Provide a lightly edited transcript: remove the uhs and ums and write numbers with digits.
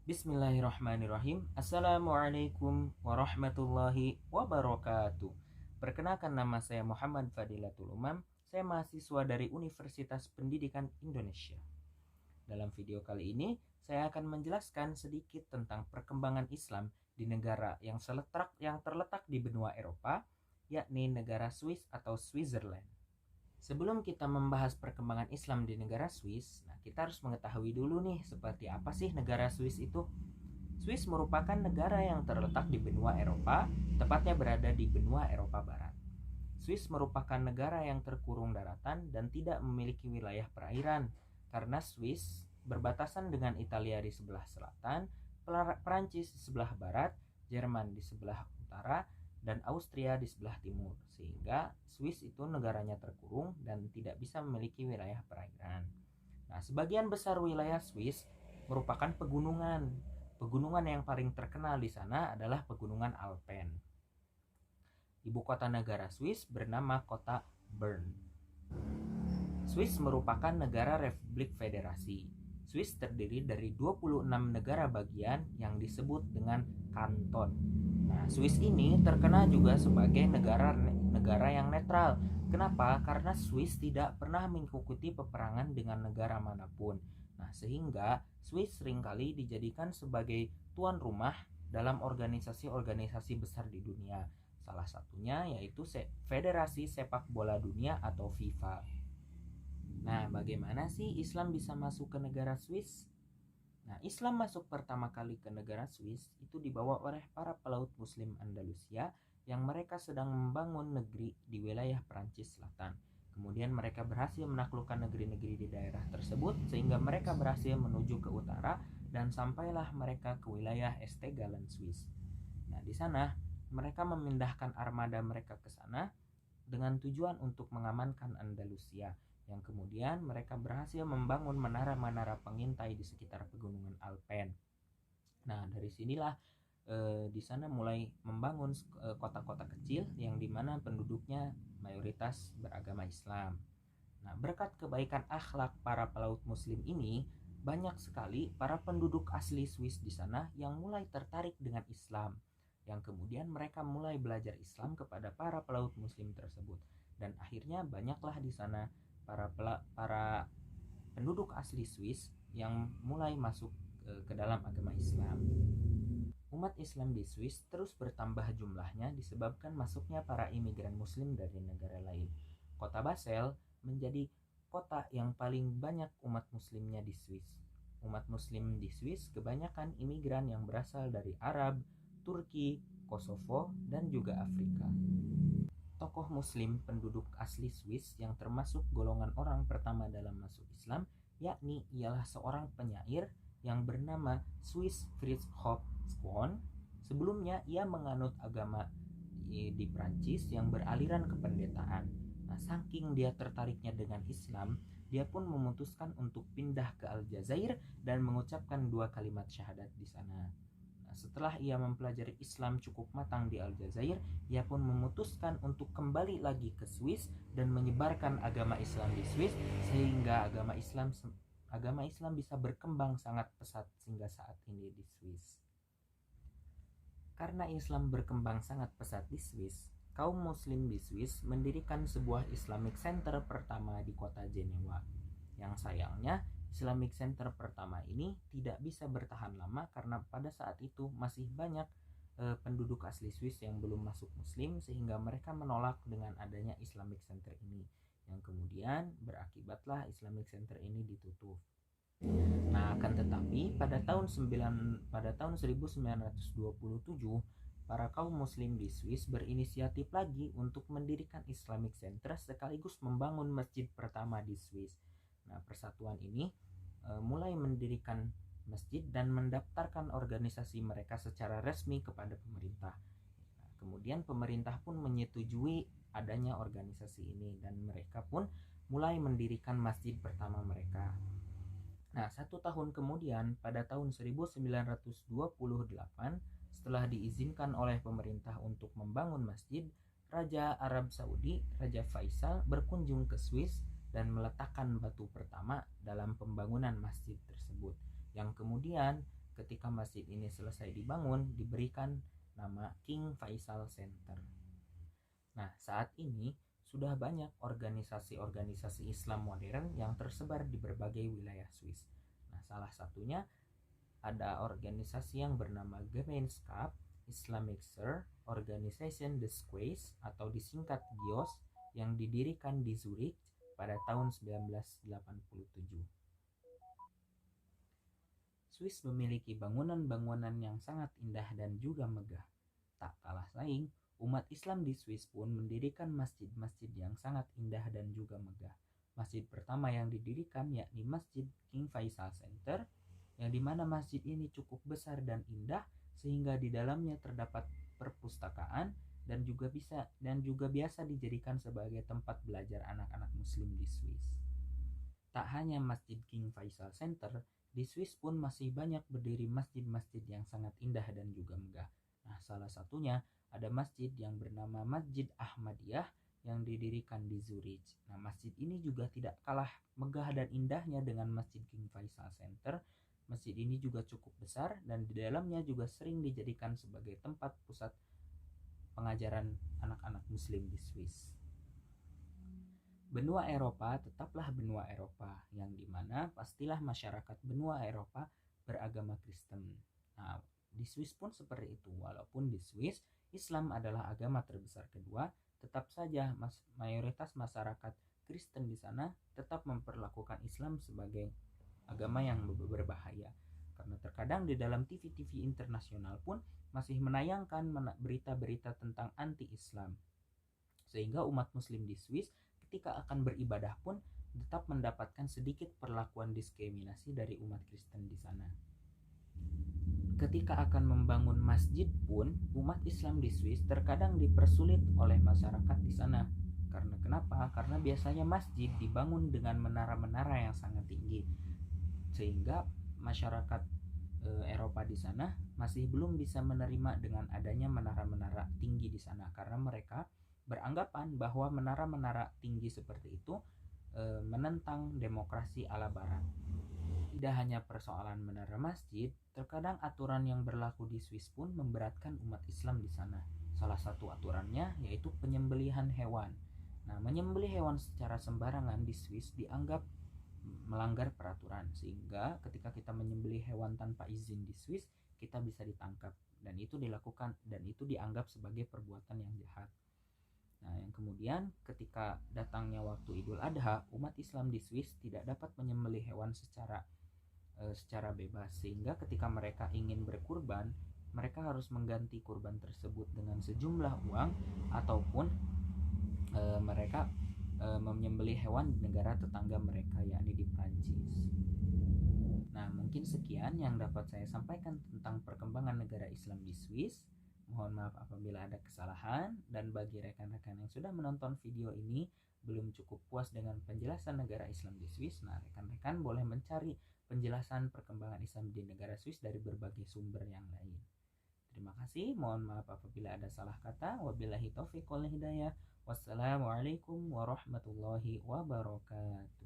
Bismillahirrahmanirrahim. Assalamualaikum warahmatullahi wabarakatuh. Perkenalkan, nama saya Muhammad Fadilatul Umam. Saya mahasiswa dari Universitas Pendidikan Indonesia. Dalam video kali ini, saya akan menjelaskan sedikit tentang perkembangan Islam di negara yang terletak di benua Eropa, yakni negara Swiss atau Switzerland. Sebelum kita membahas perkembangan Islam di negara Swiss, kita harus mengetahui dulu nih seperti apa sih negara Swiss itu. Swiss merupakan negara yang terletak di benua Eropa, tepatnya berada di benua Eropa Barat. Swiss merupakan negara yang terkurung daratan dan tidak memiliki wilayah perairan, karena Swiss berbatasan dengan Italia di sebelah selatan, Perancis di sebelah barat, Jerman di sebelah utara, dan Austria di sebelah timur, sehingga Swiss itu negaranya terkurung dan tidak bisa memiliki wilayah perairan. Nah, sebagian besar wilayah Swiss merupakan pegunungan. Pegunungan yang paling terkenal di sana adalah Pegunungan Alpen. Ibu kota negara Swiss bernama kota Bern. Swiss merupakan negara republik federasi. Swiss terdiri dari 26 negara bagian yang disebut dengan kanton. Nah, Swiss ini terkenal juga sebagai negara yang netral. Kenapa? Karena Swiss tidak pernah mengikuti peperangan dengan negara manapun. Nah, sehingga Swiss seringkali dijadikan sebagai tuan rumah dalam organisasi-organisasi besar di dunia. Salah satunya yaitu Federasi Sepak Bola Dunia atau FIFA. Nah, bagaimana sih Islam bisa masuk ke negara Swiss? Nah, Islam masuk pertama kali ke negara Swiss itu dibawa oleh para pelaut Muslim Andalusia yang mereka sedang membangun negeri di wilayah Perancis Selatan. Kemudian mereka berhasil menaklukkan negeri-negeri di daerah tersebut sehingga mereka berhasil menuju ke utara dan sampailah mereka ke wilayah Estegalen Swiss. Nah, di sana mereka memindahkan armada mereka ke sana dengan tujuan untuk mengamankan Andalusia, yang kemudian mereka berhasil membangun menara-menara pengintai di sekitar pegunungan Alpen. Nah, dari sinilah di sana mulai membangun kota-kota kecil yang dimana penduduknya mayoritas beragama Islam. Nah, berkat kebaikan akhlak para pelaut Muslim ini, banyak sekali para penduduk asli Swiss di sana yang mulai tertarik dengan Islam, yang kemudian mereka mulai belajar Islam kepada para pelaut Muslim tersebut, dan akhirnya banyaklah di sana para penduduk asli Swiss yang mulai masuk ke dalam agama Islam. Umat Islam di Swiss terus bertambah jumlahnya disebabkan masuknya para imigran Muslim dari negara lain. Kota Basel menjadi kota yang paling banyak umat Muslimnya di Swiss. Umat Muslim di Swiss kebanyakan imigran yang berasal dari Arab, Turki, Kosovo, dan juga Afrika. Tokoh Muslim penduduk asli Swiss yang termasuk golongan orang pertama dalam masuk Islam, yakni ialah seorang penyair yang bernama Swiss Fritz Hope Swan. Sebelumnya ia menganut agama di Prancis yang beraliran kependetaan. Nah, saking dia tertariknya dengan Islam, dia pun memutuskan untuk pindah ke Aljazair dan mengucapkan 2 kalimat syahadat di sana. Setelah ia mempelajari Islam cukup matang di Aljazair, ia pun memutuskan untuk kembali lagi ke Swiss dan menyebarkan agama Islam di Swiss sehingga agama Islam bisa berkembang sangat pesat hingga saat ini di Swiss. Karena Islam berkembang sangat pesat di Swiss, kaum Muslim di Swiss mendirikan sebuah Islamic Center pertama di kota Jenewa. Yang sayangnya Islamic Center pertama ini tidak bisa bertahan lama karena pada saat itu masih banyak penduduk asli Swiss yang belum masuk Muslim, sehingga mereka menolak dengan adanya Islamic Center ini, yang kemudian berakibatlah Islamic Center ini ditutup. Nah, akan tetapi pada tahun 1927 para kaum Muslim di Swiss berinisiatif lagi untuk mendirikan Islamic Center sekaligus membangun masjid pertama di Swiss. Nah, persatuan ini mulai mendirikan masjid dan mendaftarkan organisasi mereka secara resmi kepada pemerintah. Nah, kemudian pemerintah pun menyetujui adanya organisasi ini dan mereka pun mulai mendirikan masjid pertama mereka. Nah, 1 tahun kemudian pada tahun 1928, setelah diizinkan oleh pemerintah untuk membangun masjid, Raja Arab Saudi, Raja Faisal, berkunjung ke Swiss dan meletakkan batu pertama dalam pembangunan masjid tersebut, yang kemudian ketika masjid ini selesai dibangun diberikan nama King Faisal Center. Nah, saat ini sudah banyak organisasi-organisasi Islam modern yang tersebar di berbagai wilayah Swiss. Nah, salah satunya ada organisasi yang bernama Gemeinschaft Islamic Organization des Swiss atau disingkat GIOS yang didirikan di Zurich pada tahun 1987. Swiss memiliki bangunan-bangunan yang sangat indah dan juga megah. Tak kalah saing, umat Islam di Swiss pun mendirikan masjid-masjid yang sangat indah dan juga megah. Masjid pertama yang didirikan yakni Masjid King Faisal Center, yang dimana masjid ini cukup besar dan indah sehingga di dalamnya terdapat perpustakaan dan juga biasa dijadikan sebagai tempat belajar anak-anak Muslim di Swiss. Tak hanya Masjid King Faisal Center, di Swiss pun masih banyak berdiri masjid-masjid yang sangat indah dan juga megah. Nah, salah satunya ada masjid yang bernama Masjid Ahmadiyah yang didirikan di Zurich. Nah, masjid ini juga tidak kalah megah dan indahnya dengan Masjid King Faisal Center. Masjid ini juga cukup besar dan di dalamnya juga sering dijadikan sebagai tempat pusat pengajaran anak-anak Muslim di Swiss. Benua Eropa tetaplah benua Eropa, yang dimana pastilah masyarakat benua Eropa beragama Kristen. Nah, di Swiss pun seperti itu. Walaupun di Swiss Islam adalah agama terbesar kedua, tetap saja mayoritas masyarakat Kristen di sana tetap memperlakukan Islam sebagai agama yang berbahaya. Karena terkadang di dalam TV-TV internasional pun masih menayangkan berita-berita tentang anti-Islam. Sehingga umat Muslim di Swiss ketika akan beribadah pun tetap mendapatkan sedikit perlakuan diskriminasi dari umat Kristen di sana. Ketika akan membangun masjid pun, umat Islam di Swiss terkadang dipersulit oleh masyarakat di sana. Karena kenapa? Karena biasanya masjid dibangun dengan menara-menara yang sangat tinggi. Sehingga masyarakat Eropa di sana masih belum bisa menerima dengan adanya menara-menara tinggi di sana, karena mereka beranggapan bahwa menara-menara tinggi seperti itu menentang demokrasi ala barat. Tidak hanya persoalan menara masjid, terkadang aturan yang berlaku di Swiss pun memberatkan umat Islam di sana. Salah satu aturannya yaitu penyembelihan hewan. Nah, menyembelih hewan secara sembarangan di Swiss dianggap melanggar peraturan, sehingga ketika kita menyembelih hewan tanpa izin di Swiss, kita bisa ditangkap, dan itu dilakukan dan itu dianggap sebagai perbuatan yang jahat. Nah, yang kemudian ketika datangnya waktu Idul Adha, umat Islam di Swiss tidak dapat menyembelih hewan secara bebas, sehingga ketika mereka ingin berkurban, mereka harus mengganti kurban tersebut dengan sejumlah uang, ataupun mereka menyembelih hewan di negara tetangga mereka, yakni di Prancis. Nah, mungkin sekian yang dapat saya sampaikan tentang perkembangan negara Islam di Swiss. Mohon maaf apabila ada kesalahan, dan bagi rekan-rekan yang sudah menonton video ini belum cukup puas dengan penjelasan negara Islam di Swiss, nah rekan-rekan boleh mencari penjelasan perkembangan Islam di negara Swiss dari berbagai sumber yang lain. Terima kasih, mohon maaf apabila ada salah kata. Wabillahi taufiq wal hidayah. Wassalamualaikum warahmatullahi wabarakatuh.